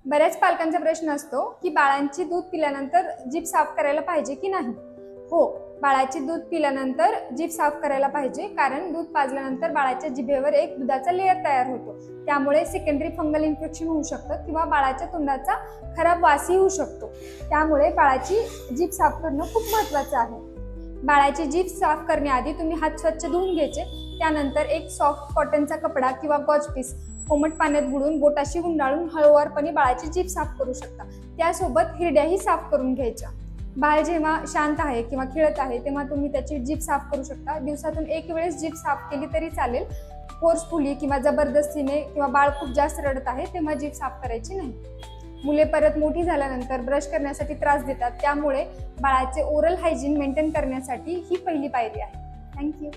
बऱ्याच पालकांचा प्रश्न असतो की बाळांची दूध पिल्यानंतर जीभ साफ करायला पाहिजे की नाही. हो, बाळाचे दूध पिल्यानंतर जीभ साफ करायला पाहिजे, कारण दूध पाजल्यानंतर बाळाच्या जिभेवर एक दुधाचा लेअर तयार होतो. त्यामुळे सेकंडरी फंगल इन्फेक्शन होऊ शकतं किंवा बाळाच्या तोंडाचा खराब वासही होऊ शकतो. त्यामुळे बाळाची जीभ साफ करणं खूप महत्त्वाचं आहे. बाळाची जीभ साफ करण्याआधी तुम्ही हात स्वच्छ धुवून घ्यायचे. त्यानंतर एक सॉफ्ट कॉटनचा कपडा किंवा गॉज पीस कोमट पाण्यात बुडवून बोटाशी गुंडाळून हळूवारपणे बाळाची जीभ साफ करू शकता. त्यासोबत हिरड्याही साफ करून घ्यायच्या. बाळ जेव्हा शांत आहे किंवा खेळत आहे तेव्हा तुम्ही त्याची जीभ साफ करू शकता. दिवसातून एक वेळेस जीभ साफ केली तरी चालेल. फोर्सफुली किंवा जबरदस्तीने किंवा बाळ खूप जास्त रडत आहे तेव्हा जीभ साफ करायची नाही. मुले परत मोठी झाल्यानंतर ब्रश करण्यासाठी त्रास देतात, त्यामुळे बाळाचे ओरल हायजीन मेंटेन करण्यासाठी ही पहिली पायरी आहे. थँक्यू.